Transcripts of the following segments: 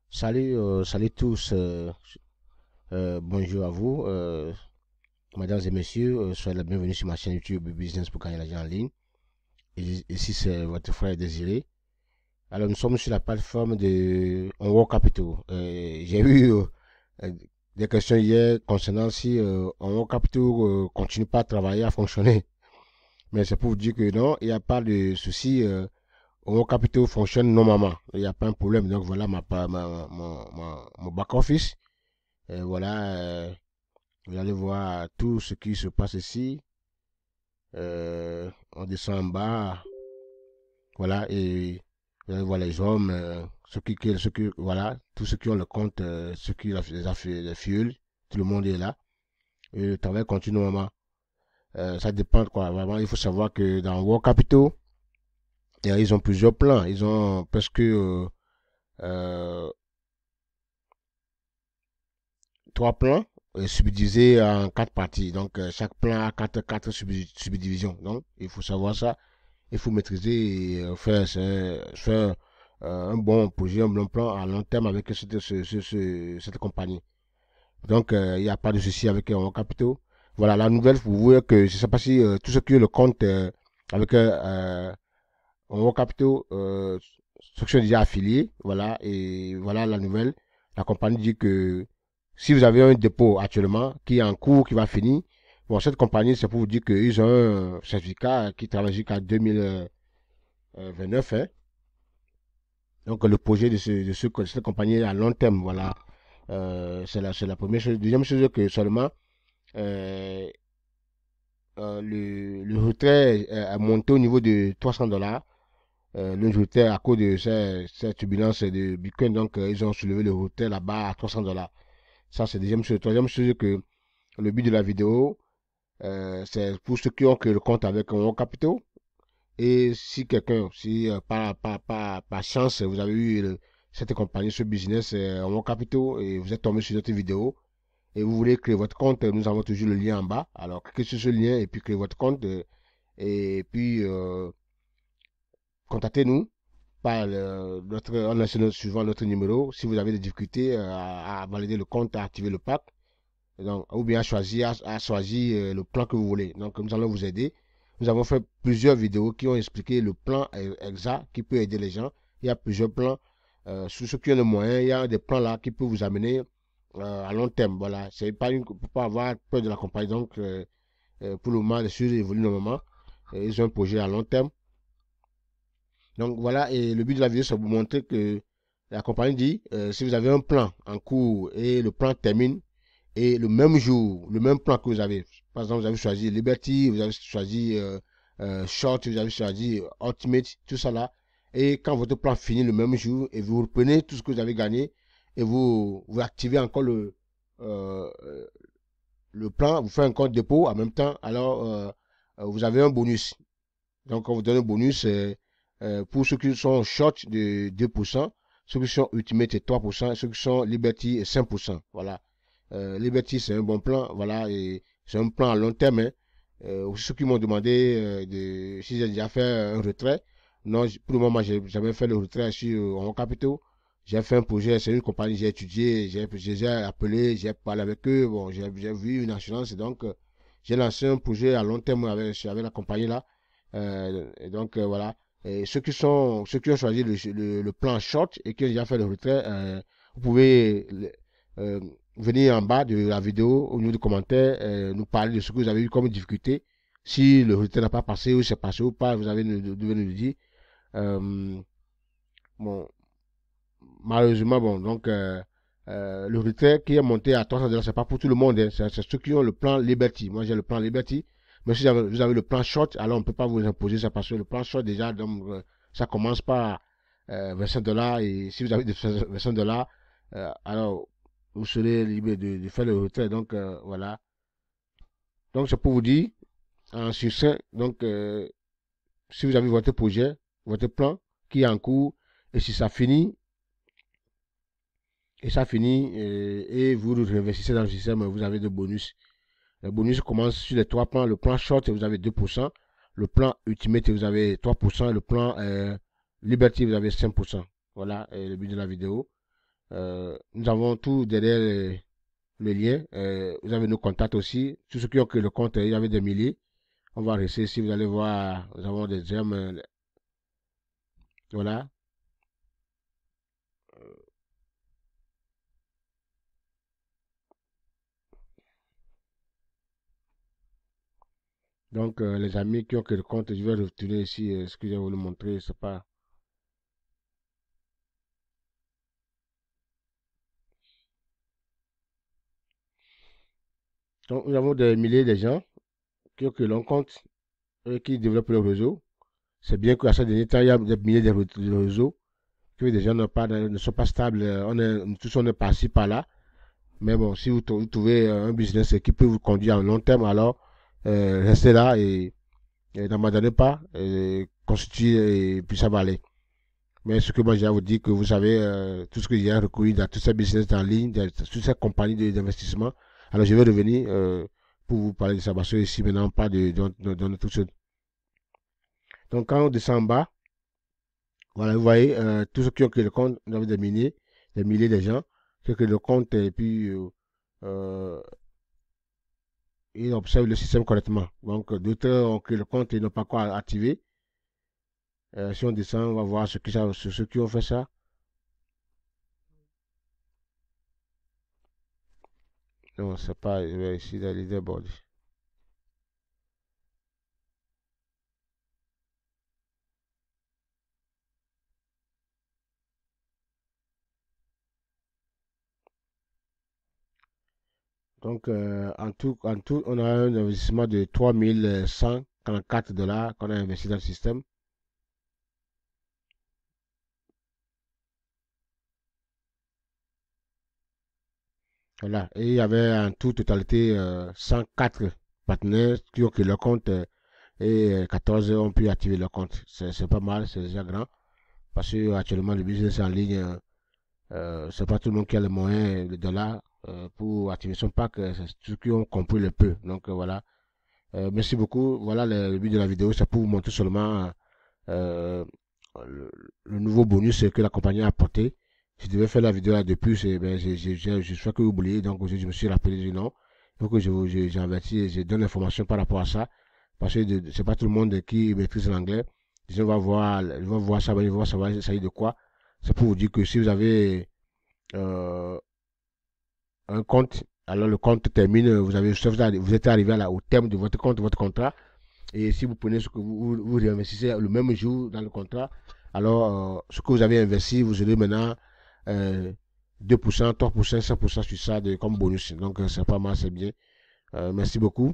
Salut tous, bonjour à vous, mesdames et messieurs, soyez la bienvenue sur ma chaîne YouTube Business pour gagner l'argent en ligne. Et ici c'est votre frère Désiré. Alors nous sommes sur la plateforme de On Work Capital. J'ai eu euh, des questions hier concernant si On Work Capital continue pas à travailler, à fonctionner. Mais c'est pour vous dire que non, il n'y a pas de souci. Mon Capital fonctionne normalement. Il n'y a pas un problème. Donc voilà mon back-office. Voilà, vous allez voir tout ce qui se passe ici. On descend en bas. Voilà, et vous allez voir les hommes, voilà, tous ceux qui ont le compte, ceux qui ont les fuels, tout le monde est là. Et le travail continue normalement. Ça dépend quoi. Vraiment, il faut savoir que dans World Capital, ils ont plusieurs plans. Ils ont presque euh, trois plans subdivisés en quatre parties. Donc, chaque plan a quatre subdivisions. Donc, il faut savoir ça. Il faut maîtriser et faire un bon projet, un bon plan à long terme avec cette compagnie. Donc, il n'y a pas de souci avec One Capital. Voilà, la nouvelle, vous voyez que je ne sais pas si tout ce qui est le compte avec One Capital, ceux qui sont déjà affiliés, voilà, et voilà la nouvelle. La compagnie dit que si vous avez un dépôt actuellement qui est en cours, qui va finir, bon, cette compagnie, c'est pour vous dire qu'ils ont un certificat qui travaille jusqu'à 2029. Hein. Donc, le projet de cette compagnie est à long terme. Voilà. C'est la première chose. Deuxième chose, que seulement euh, le retrait a monté au niveau de $300. Le retrait à cause de cette turbulence de Bitcoin. Donc, ils ont soulevé le retrait là-bas à $300. Ça, c'est deuxième chose. Troisième chose, que le but de la vidéo, c'est pour ceux qui ont créé le compte avec un capital. Et si quelqu'un, si par chance, vous avez eu cette compagnie, ce business en capital et vous êtes tombé sur notre vidéo et vous voulez créer votre compte, nous avons toujours le lien en bas. Alors, cliquez sur ce lien et puis créez votre compte et puis contactez-nous suivant notre numéro si vous avez des difficultés à valider le compte, à activer le pack. Donc, ou bien à choisir le plan que vous voulez. Donc, nous allons vous aider. Nous avons fait plusieurs vidéos qui ont expliqué le plan exact qui peut aider les gens. Il y a plusieurs plans. Sur ceux qui ont le moyen, il y a des plans là qui peuvent vous amener à long terme. Voilà, c'est pas une, pour pas avoir peur de la compagnie. Donc, pour le moment, les choses évoluent normalement. Ils ont un projet à long terme. Donc, voilà, et le but de la vidéo, c'est de vous montrer que la compagnie dit, si vous avez un plan en cours et le plan termine, et le même jour, le même plan que vous avez, par exemple, vous avez choisi Liberty, vous avez choisi Short, vous avez choisi Ultimate, tout ça là. Et quand votre plan finit le même jour, et vous reprenez tout ce que vous avez gagné, et vous activez encore euh, le plan, vous faites un compte dépôt en même temps, alors vous avez un bonus. Donc, on vous donne un bonus pour ceux qui sont short de 2%, ceux qui sont ultimate c'est 3%, ceux qui sont Liberty 5%. Voilà. Liberty, c'est un bon plan, voilà, et c'est un plan à long terme. Hein. Ceux qui m'ont demandé si j'ai déjà fait un retrait, non, pour le moment, j'ai jamais fait le retrait sur en capital. J'ai fait un projet, c'est une compagnie, j'ai étudié, j'ai appelé, j'ai parlé avec eux, bon, j'ai vu une assurance, et donc j'ai lancé un projet à long terme avec la compagnie là. Et donc voilà. Et ceux qui ont choisi le plan short et qui ont déjà fait le retrait, vous pouvez euh, venir en bas de la vidéo, au niveau du commentaire, nous parler de ce que vous avez eu comme difficulté. Si le retrait n'a pas passé ou c'est passé ou pas, vous devez nous le dire. Euh, bon, malheureusement, bon, donc le retrait qui est monté à $300, c'est pas pour tout le monde. Hein. C'est ceux qui ont le plan Liberty. Moi, j'ai le plan Liberty. Mais si vous avez le plan short, alors on ne peut pas vous imposer ça parce que le plan short, déjà, donc, ça commence par $25. Et si vous avez $25, alors vous serez libre de faire le retrait. Donc, voilà. Donc, c'est pour vous dire, en succinct, donc, si vous avez votre projet, votre plan qui est en cours, et si ça finit, et vous le réinvestissez dans le système, vous avez des bonus. Le bonus commence sur les trois plans. Le plan short, vous avez 2%. Le plan ultimate, vous avez 3%. Le plan liberty, vous avez 5%. Voilà le but de la vidéo. Nous avons tout derrière le lien. Vous avez nos contacts aussi. Tous ceux qui ont créé le compte, il y avait des milliers. On va rester ici, vous allez voir, nous avons des gemmes. Voilà. Donc, les amis qui ont créé le compte, je vais retourner ici. Ce que je vais vous le montrer, c'est pas. Donc, nous avons des milliers de gens qui ont créé leur compte et qui développent le réseau. C'est bien qu'à ce dernier temps, il y a des milliers de réseaux que les gens ne sont pas stables. Tous on est passé par là. Mais bon, si vous trouvez un business qui peut vous conduire à long terme, alors restez là et n'abandonnez pas, et constituez et puis ça va aller. Mais ce que moi j'ai à vous dire, que vous savez, tout ce que j'ai recueilli dans tous ces business en ligne, dans toutes ces compagnies d'investissement, alors je vais revenir pour vous parler de ça, parce que ici maintenant, pas de notre chose. Donc quand on descend en bas, voilà, vous voyez, tous ceux qui ont créé le compte, nous avons des milliers de gens qui ont créé le compte et puis euh, ils observent le système correctement. Donc d'autres ont créé le compte et n'ont pas encore activé. Si on descend, on va voir ceux qui ont fait ça. Non, c'est pas ici dans leaderboard. Donc en tout, on a un investissement de 3144 $ qu'on a investi dans le système. Voilà. Et il y avait en tout totalité 104 partenaires qui ont créé leur compte et 14 ont pu activer leur compte. C'est pas mal, c'est déjà grand. Parce que actuellement, le business en ligne, c'est pas tout le monde qui a les moyens, le dollar, pour activer son pack. C'est ceux qui ont compris le peu. Donc voilà. Merci beaucoup. Voilà le but de la vidéo, c'est pour vous montrer seulement euh, le nouveau bonus que la compagnie a apporté. Je devais faire la vidéo là depuis, ben, je suis que vous oubliez, donc je me suis rappelé du nom. Donc j'ai averti, je donne l'information par rapport à ça, parce que c'est pas tout le monde qui maîtrise l'anglais. Je vais voir ça, ils vont voir ça va s'agit de quoi. C'est pour vous dire que si vous avez euh, un compte, alors le compte termine, vous êtes arrivé au terme de votre compte, votre contrat. Et si vous prenez ce que vous réinvestissez le même jour dans le contrat, alors ce que vous avez investi, vous aurez maintenant 2%, 3%, 5% sur ça comme bonus. Donc c'est pas mal, c'est bien. Merci beaucoup.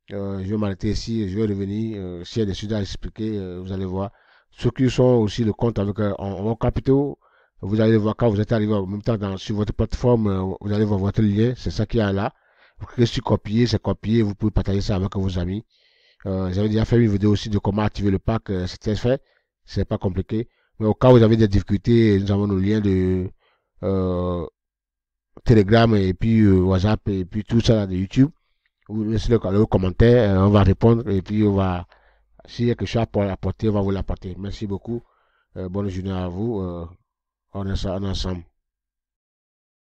Je vais m'arrêter ici, je vais revenir. S'il y a des sujets à expliquer, vous allez voir. Ceux qui sont aussi le compte avec en capitaux, vous allez voir quand vous êtes arrivé en même temps sur votre plateforme, vous allez voir votre lien, c'est ça qu'il y a là. Vous cliquez sur copier, c'est copié, vous pouvez partager ça avec vos amis. J'avais déjà fait une vidéo aussi de comment activer le pack, c'était fait, c'est pas compliqué. Mais au cas où vous avez des difficultés, nous avons nos liens de euh, Telegram et puis WhatsApp et puis tout ça là, de YouTube. Vous laissez le commentaire, on va répondre et puis on va, s'il y a quelque chose à apporter, on va vous l'apporter. Merci beaucoup. Bonne journée à vous. On est ensemble.